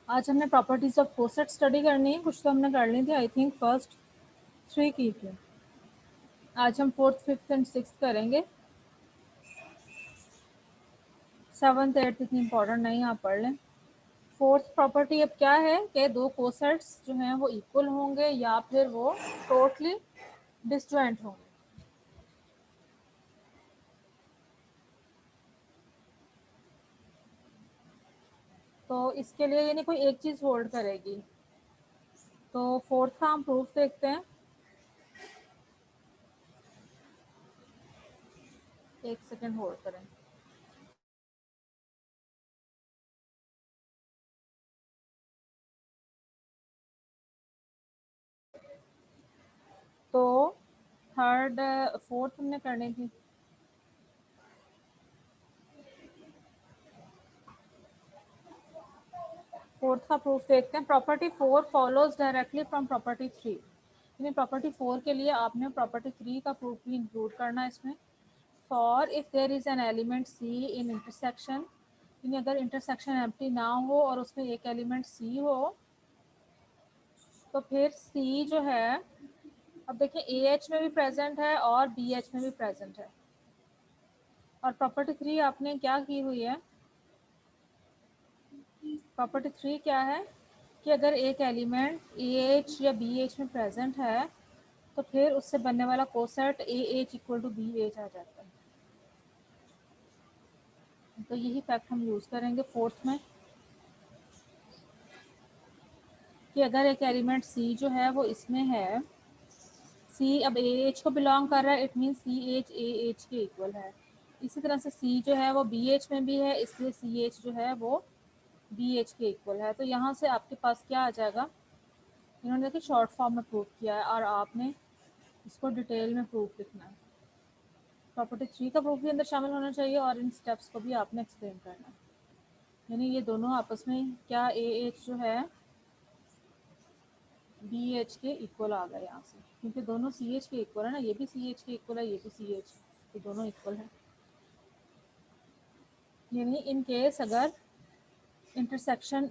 आज हमने properties of coset study करनी है, कुछ तो हमने कर ली थी, आई थिंक फर्स्ट 3 की थी। आज हम 4th 5th एंड 6th करेंगे। 7th 8th इतनी इंपॉर्टेंट नहीं, आप पढ़ लें। 4th प्रॉपर्टी अब क्या है कि दो कोसेट्स जो हैं वो इक्वल होंगे या फिर वो टोटली डिसजॉइंट होंगे। तो इसके लिए यानी कोई एक चीज़ होल्ड करेगी। तो 4th का हम प्रूफ देखते हैं। एक सेकेंड होल्ड करें। तो 4th हमने करनी थी। फोर्थ का प्रूफ देखते हैं। Property 4 follows directly from property 3। यानी प्रॉपर्टी 4 के लिए आपने प्रॉपर्टी 3 का प्रूफ भी इंक्लूड करना है इसमें। For if there is an element c in intersection, यानी अगर इंटरसेक्शन एम्प्टी ना हो और उसमें एक एलिमेंट सी हो, तो फिर सी जो है, अब देखिए ए एच में भी प्रेजेंट है और बी एच में भी प्रेजेंट है। और प्रॉपर्टी 3 आपने क्या की हुई है, प्रॉपर्टी 3 क्या है कि अगर एक एलिमेंट ए एच या बी एच में प्रेजेंट है तो फिर उससे बनने वाला coset a H equal to b H आ जाता है। तो यही फैक्ट हम यूज़ करेंगे 4th में कि अगर एक एलिमेंट सी जो है वो इसमें है, सी अब ए एच को बिलोंग कर रहा है, it mean c H a H के इक्वल है। इसी तरह से सी जो है वो बी एच में भी है, इसलिए सी एच जो है वो बी एच के इक्वल है। तो यहाँ से आपके पास क्या आ जाएगा, इन्होंने देखिए शॉर्ट फॉर्म में प्रूफ किया है और आपने इसको डिटेल में प्रूफ लिखना है। प्रॉपर्टी 3 का प्रूफ भी अंदर शामिल होना चाहिए और इन स्टेप्स को भी आपने एक्सप्लेन करना है। यानी ये दोनों आपस में क्या ए एच जो है बी एच के इक्वल आ गए यहाँ से, क्योंकि दोनों सी एच के इक्वल है ना, ये भी सी एच के इक्वल है, ये भी सी एच, ये दोनों इक्वल है। यानी इन केस अगर इंटरसेक्शन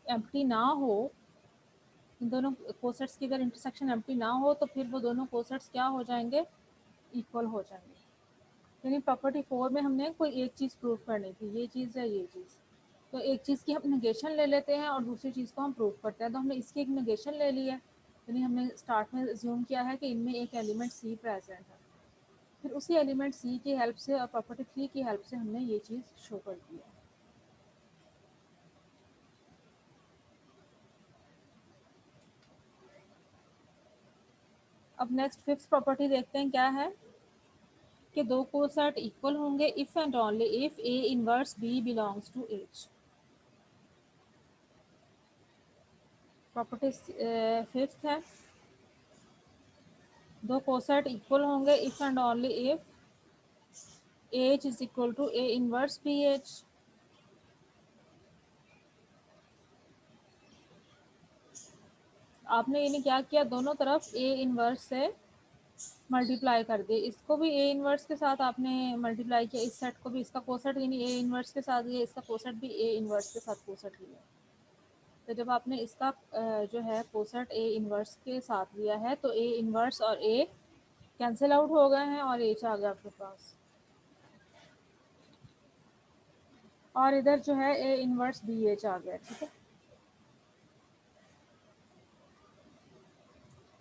एम्प्टी ना हो, इन दोनों कोसेट्स की अगर इंटरसेक्शन एम्प्टी ना हो तो फिर वो दोनों कोसेट्स क्या हो जाएंगे, इक्वल हो जाएंगे। यानी प्रॉपर्टी 4 में हमने कोई एक चीज़ प्रूव करनी थी, ये चीज़ है ये चीज़। तो एक चीज़ की हम नेगेशन ले लेते हैं और दूसरी चीज़ को हम प्रूव करते हैं। तो हमने इसकी एक नेगेशन ले ली है, यानी हमने स्टार्ट में अज्यूम किया है कि इनमें एक एलिमेंट सी प्रेजेंट है। फिर उसी एलिमेंट सी की हेल्प से और प्रॉपर्टी 3 की हेल्प से हमने ये चीज़ शो कर दी है। अब नेक्स्ट 5th प्रॉपर्टी देखते हैं क्या है कि दो कोसेट इक्वल होंगे if and only if a inverse b belongs to H. Property 5th है, दो कोसेट इक्वल होंगे if and only if H is equal to a inverse b H. आपने यानी क्या किया, दोनों तरफ ए इनवर्स से मल्टीप्लाई कर दिए। इसको भी ए इनवर्स के साथ आपने मल्टीप्लाई किया, इस सेट को भी, इसका कोसेट यानी ए इनवर्स के साथ लिया, इसका कोसेट भी ए इनवर्स के साथ कोसेट लिया। तो जब आपने इसका जो है कोसेट ए इनवर्स के साथ लिया है तो ए इनवर्स और ए कैंसिल आउट हो गए हैं और एच आ गया आपके पास, और इधर जो है ए इनवर्स बी एच आ गया। ठीक है,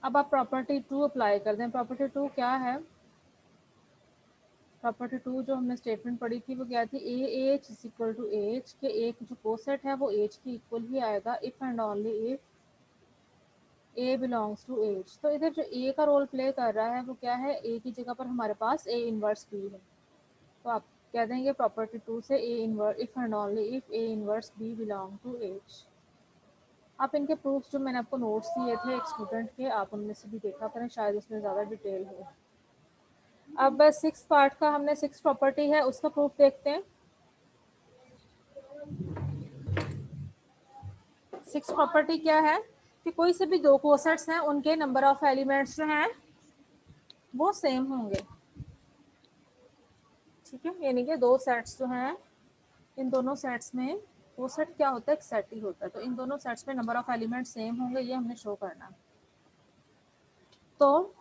अब आप प्रॉपर्टी 2 अप्लाई कर दें। प्रॉपर्टी 2 क्या है, प्रॉपर्टी 2 जो हमने स्टेटमेंट पढ़ी थी वो क्या थी, a H is equal to H के एक जो कोसेट है वो एच के इक्वल ही आएगा if and only if a belongs to H. तो इधर जो ए का रोल प्ले कर रहा है वो क्या है, ए की जगह पर हमारे पास ए इनवर्स बी है। तो आप कह देंगे प्रॉपर्टी 2 से a inverse if and only if a inverse b belong to H. आप इनके प्रूफ्स जो मैंने आपको नोट्स दिए थे एक स्टूडेंट के, आप उनमें से भी देखा करें, शायद उसमें ज़्यादा डिटेल हो। अब 6 पार्ट का हमने 6 प्रॉपर्टी है उसका प्रूफ देखते हैं। 6 प्रॉपर्टी क्या है कि कोई से भी दो कोसेट्स हैं उनके नंबर ऑफ एलिमेंट्स जो हैं वो सेम होंगे। ठीक है, यानी कि दो सेट्स जो हैं, इन दोनों सेट्स में कोसेट क्या होता है, एक सेट ही होता है। तो इन दोनों सेट्स में नंबर ऑफ एलिमेंट सेम होंगे, ये हमने शो करना। तो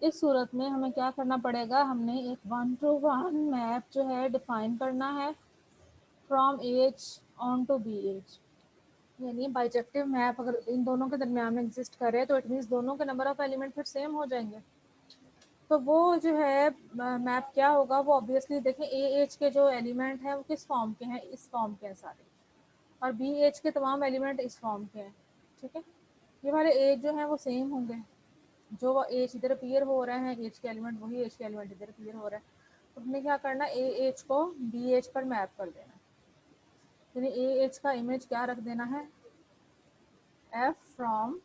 इस सूरत में हमें क्या करना पड़ेगा, हमने एक 1 to 1 मैप जो है डिफाइन करना है from H onto b H. यानी बाइजेक्टिव मैप अगर इन दोनों के दरमियान में एग्जिस्ट करे तो इट मीन्स दोनों के नंबर ऑफ एलिमेंट फिर सेम हो जाएंगे। तो वो जो है मैप क्या होगा, वो ऑब्वियसली देखें ए एच के जो एलिमेंट हैं वो किस फॉर्म के हैं, इस फॉर्म के हैं सारे, और बी एच के तमाम एलिमेंट इस फॉर्म के हैं। ठीक है, ये वाले एज जो हैं वो सेम होंगे, जो एच इधर अपीयर हो रहे हैं एच के एलिमेंट वही एच के एलिमेंट इधर अपीयर हो रहा है। तो हमने क्या करना, ए एच को बी एच पर मैप कर देना। यानी ए एच का इमेज क्या रख देना है, f from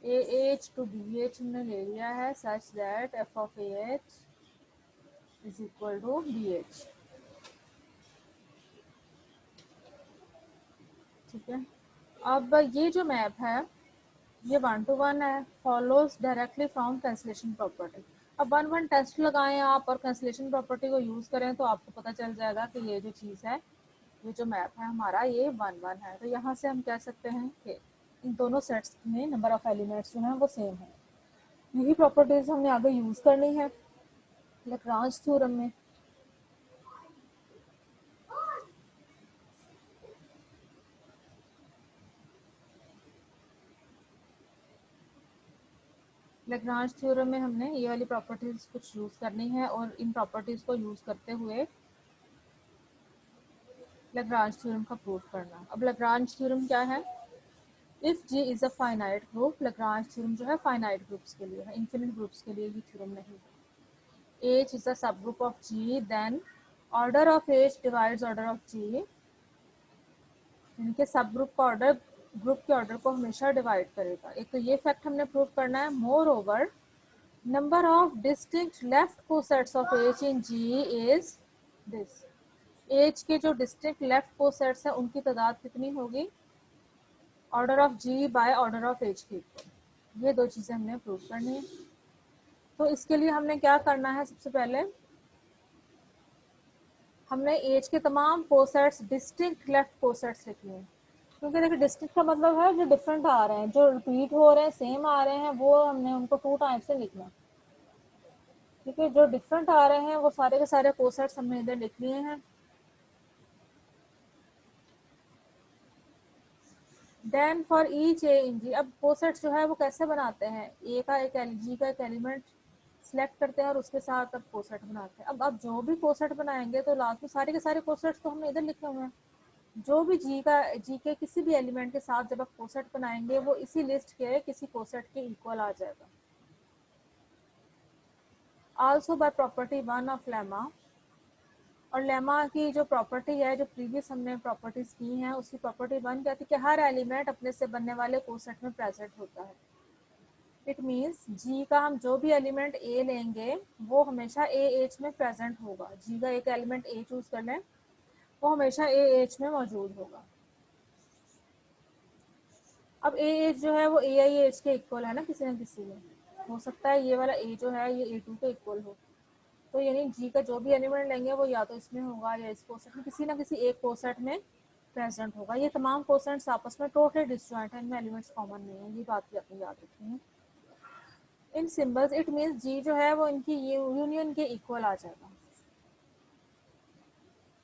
a H to b H हमने ले लिया है, such that f of a H is equal to b H. ठीक है, अब ये जो मैप है ये 1 to 1 है, follows directly from cancellation property. अब 1 1 टेस्ट लगाएं आप और कैंसलेशन प्रॉपर्टी को यूज़ करें तो आपको पता चल जाएगा कि ये जो चीज़ है, ये जो मैप है हमारा ये 1 1 है। तो यहाँ से हम कह सकते हैं कि इन दोनों सेट्स में नंबर ऑफ एलिमेंट्स जो हैं वो सेम है। यही प्रॉपर्टीज हमने आगे यूज़ करनी है लैग्रांज थ्योरम में। लैग्रांज थ्योरम में हमने ये वाली प्रॉपर्टीज कुछ यूज़ करनी है और इन प्रॉपर्टीज को यूज़ करते हुए लैग्रांज थ्योरम का प्रूव करना। अब लैग्रांज थ्योरम क्या है, if G is a finite group, Lagrange theorem जो है फाइनाइट ग्रुप्स के लिए है, इन्फिनिट ग्रुप्स के लिए ये थ्योरम नहीं है। H is a sub group of G, then order of H divides order of G, इनके सब ग्रुप का ऑर्डर ग्रुप के ऑर्डर को हमेशा डिवाइड करेगा। एक तो ये फैक्ट हमने प्रूव करना है। More over number of distinct left cosets of H in G is this. H के जो डिस्टिंक्ट लेफ्ट कोसेट्स हैं उनकी तादाद कितनी होगी, order of G by order of H के इक्वल। ये दो चीज़ें हमने प्रूव करनी है। तो इसके लिए हमने क्या करना है, सबसे पहले हमने एज के तमाम कोसेट्स डिस्टिंक्ट लेफ्ट कोसेट्स लिखने हैं, क्योंकि देखिए डिस्टिंक्ट का मतलब है जो डिफरेंट आ रहे हैं, जो रिपीट हो रहे हैं सेम आ रहे हैं वो हमने उनको 2 टाइम से लिखना। ठीक है, जो डिफरेंट आ रहे हैं वो सारे के सारे कोसेट्स हमने इधर लिख लिए हैं। देन फॉर ईच ए इन जी, अब कोसेट्स जो है वो कैसे बनाते हैं, ए का एक जी का एक एलिमेंट सिलेक्ट करते हैं और उसके साथ अब कोसेट बनाते हैं। अब जो भी कोसेट बनाएंगे तो लास्ट में सारे के सारे कोसेट्स तो हमने इधर लिखे हुए हैं। जो भी जी के किसी भी एलिमेंट के साथ जब आप कोसेट बनाएंगे वो इसी लिस्ट के किसी कोसेट के इक्वल आ जाएगा। Also by property 1 of lemma, और लेमा की जो प्रॉपर्टी है जो प्रीवियस हमने प्रॉपर्टीज की हैं उसकी प्रॉपर्टी 1 कहती है कि हर एलिमेंट अपने से बनने वाले कोसेट में प्रेजेंट होता है। इट मीन्स जी का हम जो भी एलिमेंट ए लेंगे वो हमेशा ए एच में प्रेजेंट होगा। जी का एक एलिमेंट ए चूज कर लें वो हमेशा ए एच में मौजूद होगा। अब ए एच जो है वो ए आई एच के इक्वल है ना, किसी न किसी में हो सकता है ये वाला ए जो है ये ए टू के इक्वल हो। तो यानी जी का जो भी एलिमेंट लेंगे वो या तो इसमें होगा या इस कोसेट में किसी ना किसी एक कोसेट में प्रेजेंट होगा। ये तमाम कोसेट्स आपस में टोटली डिस्जॉइंट है, इनमें एलिमेंट्स कॉमन नहीं है, ये बात भी आपने याद रखनी है। इन सिंबल्स इट मीन्स जी जो है वो इनकी यूनियन के इक्वल आ जाएगा।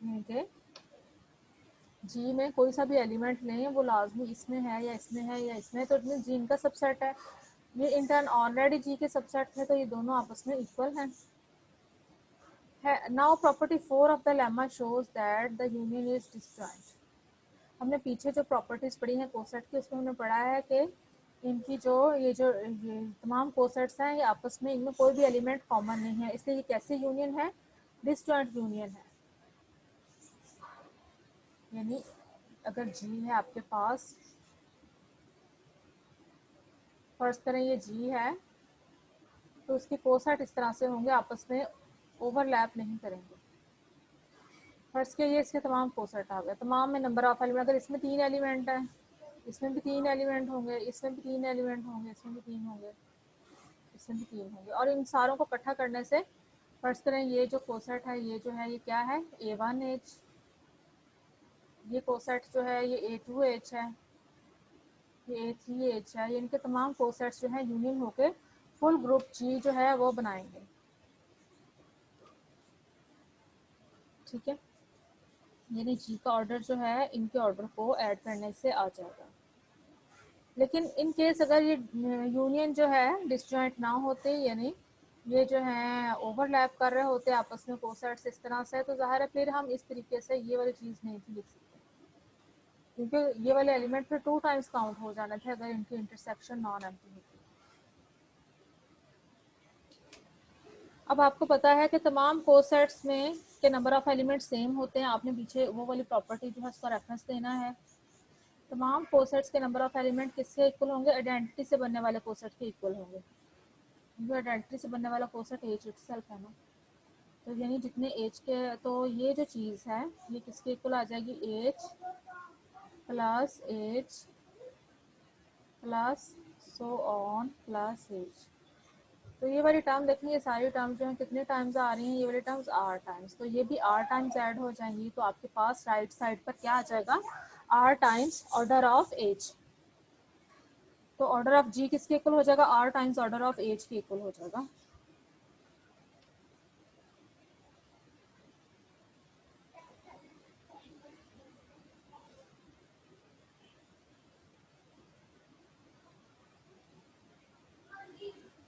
के जी में कोई सा भी एलिमेंट लें वो लाजमी इसमें है या इसमें है या इसमें, तो इट मीन्स जी इनका सबसेट है। ये इंटर्न ऑलरेडी जी के सबसेट थे तो ये दोनों आपस में इक्वल हैं। Now property 4 of the lemma shows that the union is disjoint. हमने पीछे जो प्रॉपर्टीज पढ़ी हैं कोसेट की उसमें हमने पढ़ा है कि इनकी ये तमाम कोसेट्स हैं ये आपस में इनमें कोई भी एलिमेंट कॉमन नहीं है, इसलिए ये कैसे यूनियन है, डिसजॉइंट यूनियन है। यानी अगर जी है आपके पास, फर्ज करें ये जी है तो उसके कोसेट इस तरह से होंगे आपस में ओवरलैप नहीं करेंगे। फर्स्ट के ये इसके तमाम कोसेट आ गए, तमाम में नंबर ऑफ एलिमेंट, अगर इसमें 3 एलिमेंट है इसमें भी 3 एलिमेंट होंगे, इसमें भी 3 एलिमेंट होंगे, इसमें भी 3 होंगे, इसमें भी 3 होंगे, और इन सारों को इकट्ठा करने से फर्स्ट करें ये जो कोसेट है ये जो है ये क्या है A1H, ये कोसेट जो है ये A2H है, ये A3H है, ये इनके तमाम कोसेट्स जो है यूनियन होके फुल ग्रुप G जो है वो बनाएंगे। ठीक है, यानी G का ऑर्डर जो है इनके ऑर्डर को ऐड करने से आ जाएगा। लेकिन इन केस अगर ये यूनियन जो है डिसजॉइंट ना होते, यानी ये जो है ओवरलैप कर रहे होते आपस में कोसेट्स इस तरह से, तो ज़ाहिर है फिर हम इस तरीके से ये वाली चीज़ नहीं थी लिख सकते, क्योंकि ये वाले एलिमेंट फिर 2 टाइम्स काउंट हो जाने थे अगर इनकी इंटरसेक्शन नॉन एम्प्टी होती। अब आपको पता है कि तमाम कोसेट्स में के नंबर ऑफ एलिमेंट सेम होते हैं। आपने पीछे वो वाली प्रॉपर्टी जो है उसका रेफरेंस देना है। तमाम कोसेट्स के नंबर ऑफ एलिमेंट किसके इक्वल होंगे? आइडेंटिटी से बनने वाले कोसेट के इक्वल होंगे। जो आइडेंटिटी से बनने वाला कोसेट एच इटसेल्फ है ना, तो यानी जितने एच के, तो ये जो चीज़ है ये किसके इक्वल आ जाएगी? H plus so on plus H. तो ये वाली टर्म देखिए, ये सारी टर्म जो है कितने टाइम्स आ रही हैं? ये वाली टर्म्स आर टाइम्स, तो ये भी आर टाइम्स ऐड हो जाएंगी। तो आपके पास राइट साइड पर क्या आ जाएगा? R times order of H. तो ऑर्डर ऑफ जी किसके इक्वल हो जाएगा? R times order of H के इक्वल हो जाएगा।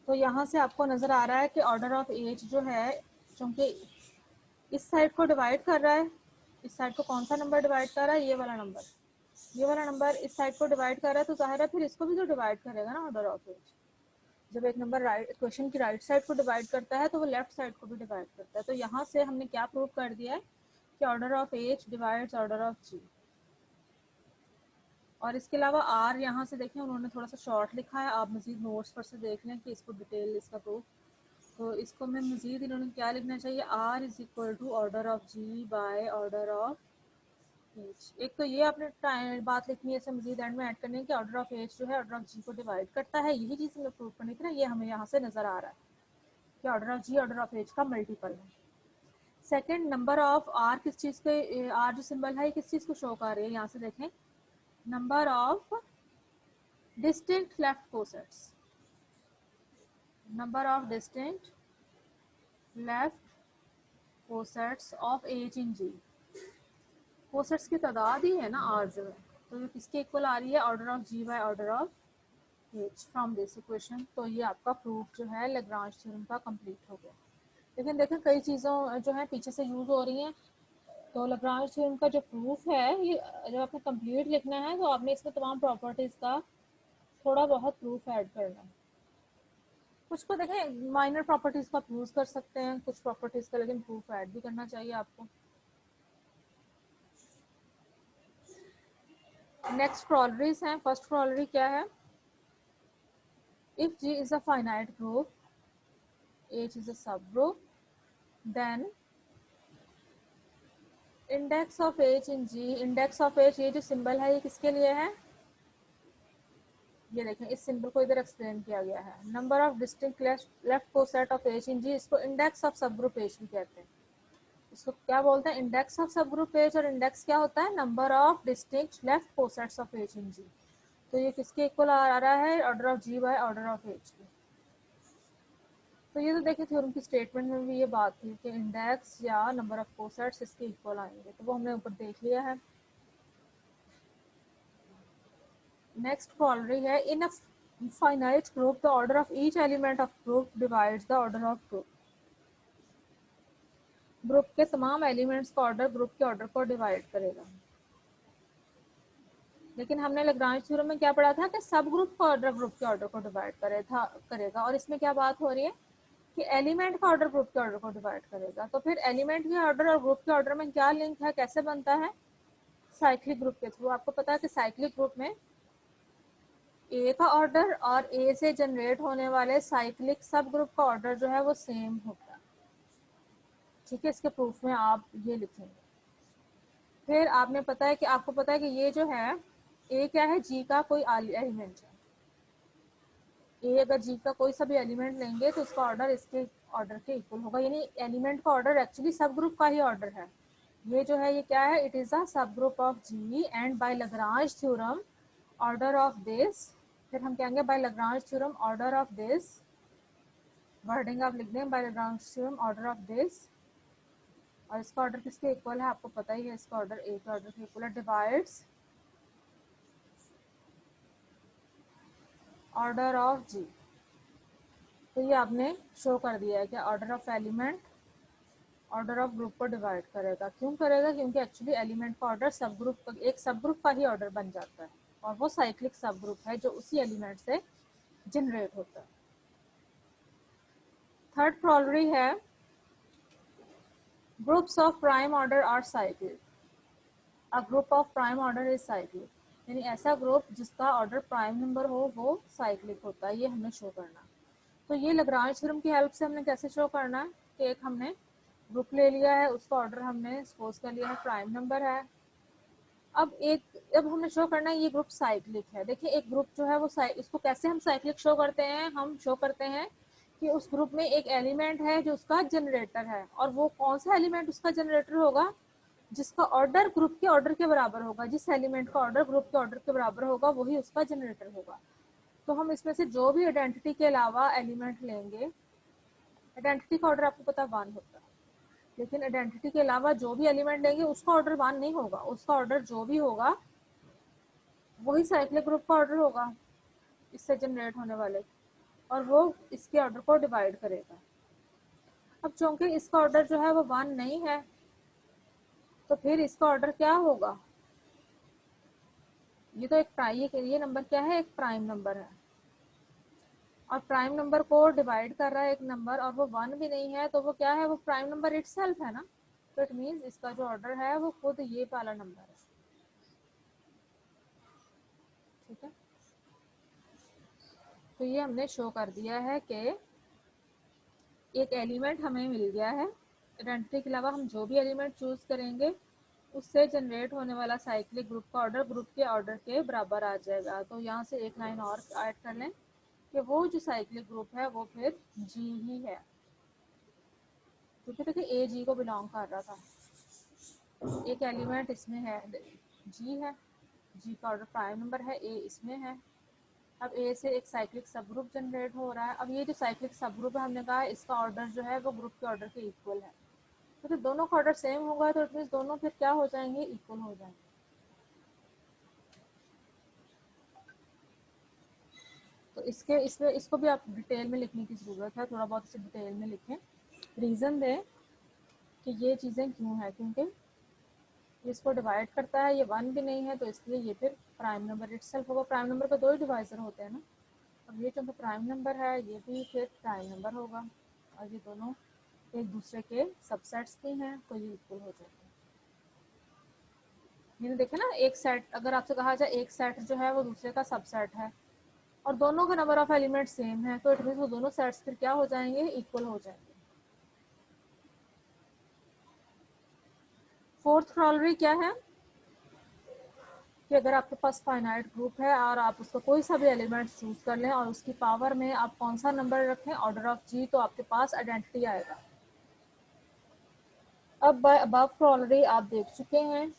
तो यहाँ से आपको नजर आ रहा है कि ऑर्डर ऑफ एज जो है, क्योंकि इस साइड को डिवाइड कर रहा है, इस साइड को कौन सा नंबर डिवाइड कर रहा है? ये वाला नंबर। ये वाला नंबर इस साइड को डिवाइड कर रहा है, तो जाहिर है फिर इसको भी तो डिवाइड करेगा ना ऑर्डर ऑफ एज। जब एक नंबर राइट क्वेश्चन की राइट साइड को डिवाइड करता है तो वो लेफ्ट साइड को भी डिवाइड करता है। तो यहाँ से हमने क्या प्रूव कर दिया है कि order of H divides order of G. और इसके अलावा आर यहाँ से देखें उन्होंने थोड़ा सा शॉर्ट लिखा है, आप मजीद नोट्स पर से देख लें कि इसको डिटेल इसका प्रूफ। तो इसको मैं मजीद इन्होंने क्या लिखना चाहिए? R is equal to order of G by order of H. एक तो ये आपने बात लिखनी है, इसे मजीद एंड में ऐड करनी है कि ऑर्डर ऑफ एच जो है ऑर्डर ऑफ जी को डिवाइड करता है। यही चीज़ हमें प्रूव करनी थी ना, ये हमें यहाँ से नजर आ रहा है कि order of G order of H का मल्टीपल है। सेकंड, नंबर ऑफ आर किस चीज़ के, आर जो सिंबल है किस चीज़ को शो कर रही है? यहाँ से देखें, number of distinct left cosets, number of distinct left cosets of H in G. Cosets की तादाद ही है ना आर जो है, तो ये किसके इक्वल आ रही है? Order of G by order of H from this equation. तो ये आपका प्रूफ जो है लैग्रांज थ्योरम का कंप्लीट हो गया। लेकिन देखें कई चीज़ों जो है पीछे से यूज़ हो रही हैं। तो लैग्रांज थ्योरम का जो प्रूफ है ये जब आपने कंप्लीट लिखना है तो आपने इसमें तमाम प्रॉपर्टीज़ का थोड़ा बहुत प्रूफ ऐड करना है। कुछ को देखें माइनर प्रॉपर्टीज़ का यूज़ कर सकते हैं, कुछ प्रॉपर्टीज़ का लेकिन प्रूफ ऐड भी करना चाहिए आपको। नेक्स्ट क्रॉलरीज हैं। फर्स्ट क्रॉलरी क्या है? If G is a finite group, H is a subgroup, then index of H in G, index of H ये जो सिंबल है ये किसके लिए है? ये देखें इस सिंबल को इधर एक्सप्लेन किया गया है। Number of distinct left coset of H in G, इसको इंडेक्स ऑफ सब ग्रुप H भी कहते हैं। इसको क्या बोलते हैं? इंडेक्स ऑफ सब ग्रुप H। और इंडेक्स क्या होता है? Number of distinct left cosets of H in G। तो ये किसके इक्वल आ रहा है? Order of G by order of H की। तो ये तो देखिए थ्योरम की स्टेटमेंट में भी ये बात थी कि इंडेक्स या नंबर ऑफ कोसेट्स इसके इक्वल आएंगे, तो वो हमने ऊपर देख लिया है। नेक्स्ट कॉलरी है, in a finite group the order of each element of group divides the order of group. Group के तमाम एलिमेंट्स का ऑर्डर ग्रुप के ऑर्डर को डिवाइड करेगा। लेकिन हमने लैग्रांज थ्योरम में क्या पढ़ा था कि सब ग्रुप का ऑर्डर ग्रुप के ऑर्डर को डिवाइड करेगा। और इसमें क्या बात हो रही है कि एलिमेंट का ऑर्डर ग्रुप के ऑर्डर को डिवाइड करेगा। तो फिर एलिमेंट के ऑर्डर और ग्रुप के ऑर्डर में क्या लिंक है, कैसे बनता है? साइक्लिक ग्रुप के थ्रू। आपको पता है कि साइक्लिक ग्रुप में ए का ऑर्डर और ए से जनरेट होने वाले साइक्लिक सब ग्रुप का ऑर्डर जो है वो सेम होता है। ठीक है, इसके प्रूफ में आप ये लिखेंगे। फिर आपने पता है कि आपको पता है कि ये जो है ए क्या है? जी का कोई एलिमेंट है। ए अगर जी का कोई सा भी एलिमेंट लेंगे तो उसका ऑर्डर इसके ऑर्डर के इक्वल होगा। यानी एलिमेंट का ऑर्डर एक्चुअली सब ग्रुप का ही ऑर्डर है। ये जो है ये क्या है, it is a sub group of G and by Lagrange theorem order of this, फिर हम कहेंगे by Lagrange theorem order of this, wording आप लिख दें by Lagrange theorem order of this, और इसका ऑर्डर किसके इक्वल है आपको पता ही है, इसका ऑर्डर ए के ऑर्डर के इक्वल है, डिवाइड्स ऑर्डर ऑफ जी। तो ये आपने शो कर दिया है कि order of element order of group को डिवाइड करेगा। क्यों करेगा? क्योंकि एक्चुअली एलिमेंट का ऑर्डर सब ग्रुप, एक सब ग्रुप का ही ऑर्डर बन जाता है, और वो साइक्लिक सब ग्रुप है जो उसी एलिमेंट से जनरेट होता है। थर्ड कॉलरी है groups of prime order are cyclic. A group of prime order is cyclic, यानी ऐसा ग्रुप जिसका ऑर्डर प्राइम नंबर हो वो साइक्लिक होता है, ये हमने शो करना। तो ये लैग्रांज थ्योरम की हेल्प से हमने कैसे शो करना है कि एक हमने ग्रुप ले लिया है, उसका ऑर्डर हमने सपोज कर लिया है प्राइम नंबर है। अब हमने शो करना है ये ग्रुप साइक्लिक है। देखिए एक ग्रुप जो है वो इसको कैसे हम साइक्लिक शो करते हैं, हम शो करते हैं कि उस ग्रुप में एक एलिमेंट है जो उसका जनरेटर है, और वो कौन सा एलिमेंट उसका जनरेटर होगा, जिसका ऑर्डर ग्रुप के ऑर्डर के बराबर होगा, जिस एलिमेंट का ऑर्डर ग्रुप के ऑर्डर के बराबर होगा वही उसका जनरेटर होगा। तो हम इसमें से जो भी आइडेंटिटी के अलावा एलिमेंट लेंगे, आइडेंटिटी का ऑर्डर आपको पता 1 होता है, लेकिन आइडेंटिटी के अलावा जो भी एलिमेंट लेंगे उसका ऑर्डर 1 नहीं होगा, उसका ऑर्डर जो भी होगा वही साइक्लिक ग्रुप का ऑर्डर होगा इससे जनरेट होने वाले, और वो इसके ऑर्डर को डिवाइड करेगा। अब चूंकि इसका ऑर्डर जो है वो 1 नहीं है, तो फिर इसका ऑर्डर क्या होगा, ये तो एक प्राइम, ये नंबर क्या है, एक प्राइम नंबर है, और प्राइम नंबर को डिवाइड कर रहा है एक नंबर, और वो 1 भी नहीं है, तो वो क्या है, वो प्राइम नंबर इटसेल्फ है ना। तो इट मीन्स इसका जो ऑर्डर है वो खुद ये वाला नंबर है। ठीक है, तो ये हमने शो कर दिया है कि एक एलिमेंट हमें मिल गया है, आइडेंटिटी के अलावा हम जो भी एलिमेंट चूज करेंगे उससे जनरेट होने वाला साइक्लिक ग्रुप का ऑर्डर ग्रुप के ऑर्डर के बराबर आ जाएगा। तो यहाँ से एक लाइन और ऐड कर लें कि वो जो साइक्लिक ग्रुप है वो फिर जी ही है, क्योंकि देखिए ए जी को बिलोंग कर रहा था, एक एलिमेंट इसमें है जी है, जी का ऑर्डर प्राइम नंबर है, ए इसमें है। अब ए से एक साइक्लिक सब ग्रुप जनरेट हो रहा है। अब ये जो साइक्लिक सब ग्रुप है हमने कहा इसका ऑर्डर जो है वो ग्रुप के ऑर्डर के इक्वल है, तो फिर दोनों का ऑर्डर सेम होगा, तो इट मीन्स दोनों फिर क्या हो जाएंगे, इक्वल हो जाएंगे। तो इसके इसमें इसको भी आप डिटेल में लिखने की ज़रूरत है, थोड़ा बहुत इसे डिटेल में लिखें, रीज़न दें कि ये चीज़ें क्यों है, क्योंकि इसको डिवाइड करता है, ये 1 भी नहीं है, तो इसलिए ये फिर प्राइम नंबर इटसेल्फ होगा। प्राइम नंबर का 2 ही डिवाइजर होते हैं ना, अब ये चूँकि प्राइम नंबर है ये भी फिर प्राइम नंबर होगा, और ये दोनों एक दूसरे के सबसेट्स भी हैं, तो ये इक्वल हो जाएंगे। मैंने देखा ना, एक सेट अगर आपसे कहा जाए एक सेट जो है वो दूसरे का सबसेट है और दोनों का नंबर ऑफ एलिमेंट सेम है, तो इट मीन्स वो दोनों सेट्स फिर क्या हो जाएंगे, इक्वल हो जाएंगे। फोर्थ कॉलरी क्या है कि अगर आपके पास फाइनाइट ग्रुप है और आप उसका कोई सा भी एलिमेंट चूज कर लें और उसकी पावर में आप कौन सा नंबर रखें, ऑर्डर ऑफ जी, तो आपके पास आइडेंटिटी आएगा। अब अबव कॉलरी आप देख चुके हैं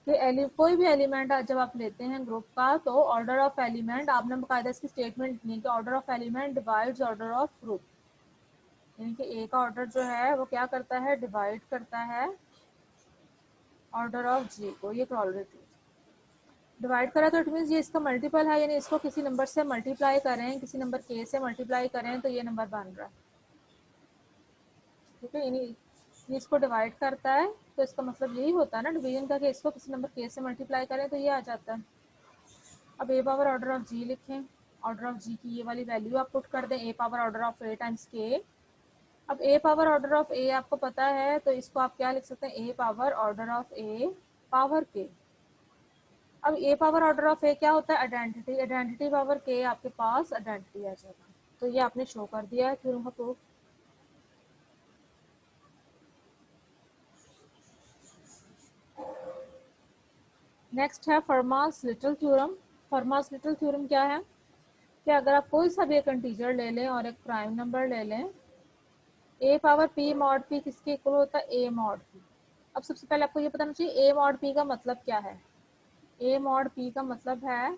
कि कोई भी एलिमेंट जब आप लेते हैं ग्रुप का, तो ऑर्डर ऑफ एलिमेंट आपने बाकायदा इसकी स्टेटमेंट लिखनी है कि order of element divides order of group, यानी कि ए का ऑर्डर जो है वो क्या करता है, डिवाइड करता है ऑर्डर ऑफ जी को। ये कॉलरी थी, डिवाइड करा तो इट मीन्स ये इसका मल्टीपल है, यानी इसको किसी नंबर से मल्टीप्लाई करें, किसी नंबर के से मल्टीप्लाई करें तो ये नंबर बन रहा है। ठीक है, यानी ये इसको डिवाइड करता है, तो इसका मतलब यही होता है ना डिवीजन का, कि इसको किसी नंबर के से मल्टीप्लाई करें तो ये आ जाता है। अब ए पावर ऑर्डर ऑफ जी लिखें, ऑर्डर ऑफ जी की ये वाली वैल्यू आप पुट कर दें, a power order of a times के। अब a power order of a आपको पता है, तो इसको आप क्या लिख सकते हैं, a power order of a power के। अब a power order of a क्या होता है, आइडेंटिटी, आइडेंटिटी पावर के आपके पास आइडेंटिटी आ जाएगा। तो ये आपने शो कर दिया है थ्योरम का प्रूफ। नेक्स्ट है फर्मास लिटिल थ्योरम। फर्मास लिटिल थ्योरम क्या है कि अगर आप कोई सा भी एक इंटीजर ले लें और एक प्राइम नंबर ले लें, ए पावर पी मॉड पी किसके इक्वल होता है, ए मॉड पी। अब सबसे पहले आपको ये बताना चाहिए ए मॉड पी का मतलब क्या है। ए मॉड पी का मतलब है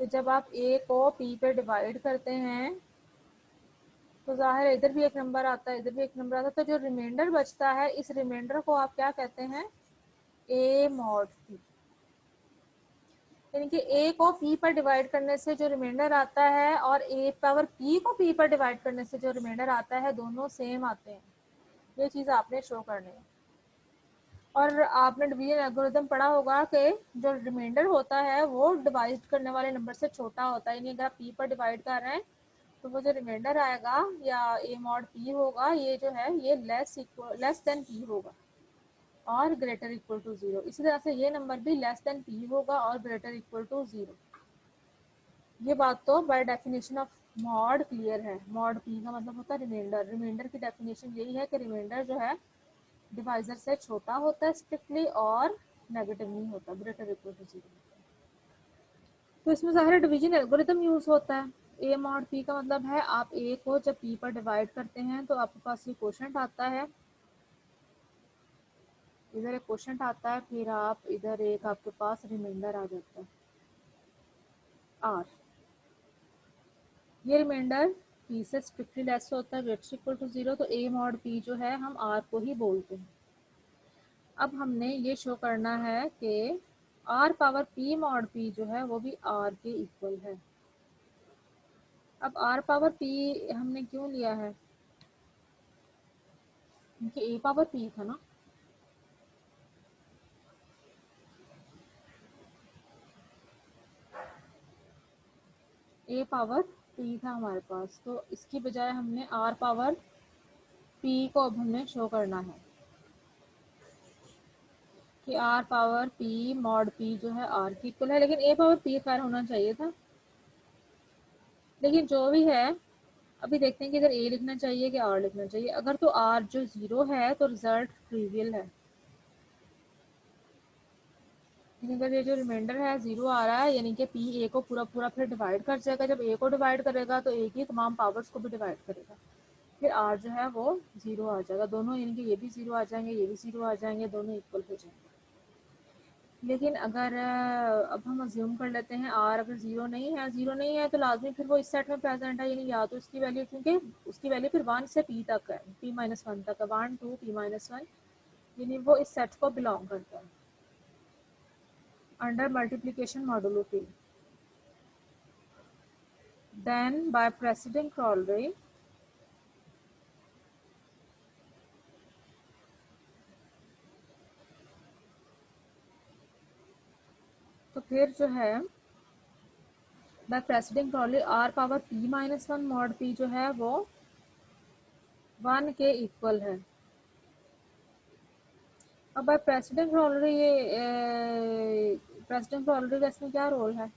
कि जब आप ए को पी पे डिवाइड करते हैं तो जाहिर है इधर भी एक नंबर आता है, इधर भी एक नंबर आता है, तो जो रिमाइंडर बचता है इस रिमाइंडर को आप क्या कहते हैं, ए मॉड पी। यानी कि ए को पी पर डिवाइड करने से जो रिमाइंडर आता है और ए पावर पी को पी पर डिवाइड करने से जो रिमाइंडर आता है दोनों सेम आते हैं। ये चीज़ आपने शो करनी है। और आपने डिवीजन एल्गोरिथम पढ़ा होगा कि जो रिमाइंडर होता है वो डिवाइड करने वाले नंबर से छोटा होता है। यानी अगर आप पी पर डिवाइड कर रहे हैं तो वो जो रिमाइंडर आएगा या ए मॉड पी होगा ये जो है ये लेस देन पी होगा और ग्रेटर इक्वल टू जीरो। इसी तरह से ये नंबर भी लेस देन पी होगा और ग्रेटर इक्वल टू जीरो। ये बात तो by definition of mod clear है। मॉड पी का मतलब होता है रिमाइंडर। रिमाइंडर की डेफिनेशन यही है कि रिमाइंडर जो है डिवाइजर से छोटा होता है स्ट्रिक्टली और नेगेटिव नहीं होता, ग्रेटर इक्वल टू जीरो। तो इसमें ज़ाहिर डिवीजन एल्गोरिथम यूज होता है। ए मॉड पी का मतलब है आप ए को जब पी पर डिवाइड करते हैं तो आपके पास ये क्वोशंट आता है, इधर एक क्वोशंट आता है, फिर आप इधर एक आपके पास रिमाइंडर आ जाता है आर। ये रिमाइंडर पी से स्ट्रिक्टली लेस होता है, ग्रेटर इक्वल टू जीरो। तो ए मॉड पी जो है हम आर को ही बोलते हैं। अब हमने ये शो करना है कि r power p mod p जो है वो भी आर के इक्वल है। अब आर पावर पी हमने क्यों लिया है, क्योंकि ए पावर पी था ना। ए पावर पी था हमारे पास, तो इसकी बजाय हमने आर पावर पी को अब हमने शो करना है कि r power p mod p जो है आर की इक्वल है। लेकिन ए पावर पी खैर होना चाहिए था, लेकिन जो भी है अभी देखते हैं कि इधर ए लिखना चाहिए कि आर लिखना चाहिए। अगर तो आर जो जीरो है तो रिजल्ट ट्रिवियल है। अगर ये जो रिमाइंडर है जीरो आ रहा है यानी कि पी ए को पूरा पूरा फिर डिवाइड कर जाएगा। जब ए को डिवाइड करेगा तो ए की तमाम पावर्स को भी डिवाइड करेगा, फिर आर जो है वो जीरो आ जाएगा। दोनों यानी कि ये भी जीरो आ जाएंगे, ये भी जीरो आ जाएंगे, दोनों इक्वल हो जाएंगे। लेकिन अगर अब हम अज्यूम कर लेते हैं आर अगर जीरो नहीं है तो लाजमी फिर वो इस सेट में प्रेजेंट है। यानी या तो इसकी वैल्यू, क्योंकि उसकी वैल्यू फिर वन से पी तक है, पी माइनस वन तक है, one two p minus one, यानी वो इस सेट को बिलोंग करता है under multiplication modulo p. Then by preceding corollary, तो फिर जो है by preceding corollary r power p minus one mod p जो है वो वन के इक्वल है। अब बाय प्रेसिडिंग corollary ये प्रेसिडिंग corollary का इसमें क्या रोल है।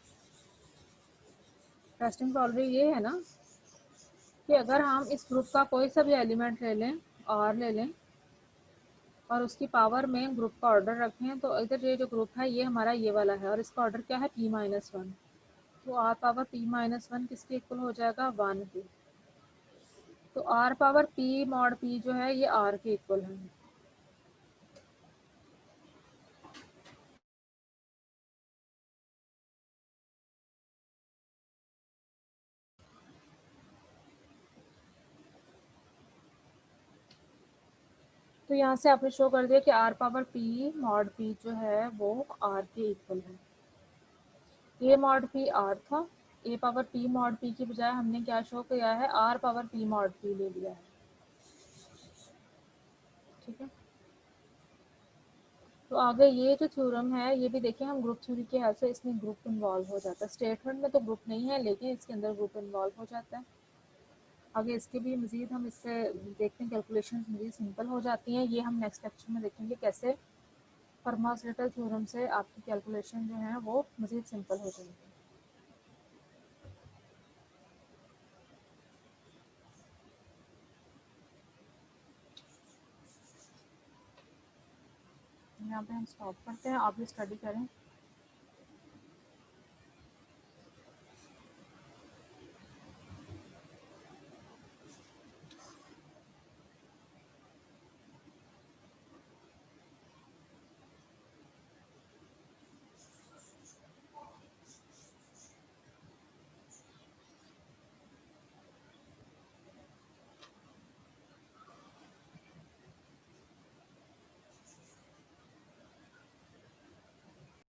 प्रेसिडिंग corollary ये है ना कि अगर हम इस ग्रुप का कोई सा भी एलिमेंट ले लें, आर ले लें, और उसकी पावर में ग्रुप का ऑर्डर रखें, तो इधर ये जो ग्रुप है ये हमारा ये वाला है और इसका ऑर्डर क्या है पी माइनस वन। तो r power p minus one किसके इक्वल हो जाएगा, वन के। तो r power p mod p जो है ये आर के इक्वल है। तो यहाँ से आपने शो कर दिया कि r power p mod p जो है वो आर के इक्वल है। ए मॉड पी आर था, a power p mod p की बजाय हमने क्या शो किया है, r power p mod p ले लिया है। ठीक है, तो आगे ये जो थ्योरम है ये भी देखिए हम ग्रुप थ्योरी के हेल्प से इसमें ग्रुप इन्वॉल्व हो जाता है। स्टेटमेंट में तो ग्रुप नहीं है लेकिन इसके अंदर ग्रुप इन्वॉल्व हो जाता है। आगे इसके भी मज़ीद हम इससे देखते हैं, कैलकुलेशन मज़ीद सिंपल हो जाती हैं। ये हम नेक्स्ट लेक्चर में देखेंगे कैसे फर्मास लिटल थ्योरम से आपकी कैलकुलेशन जो है वो मज़ीद सिंपल हो जाएगी। यहाँ पे हम स्टॉप करते हैं, आप भी स्टडी करें।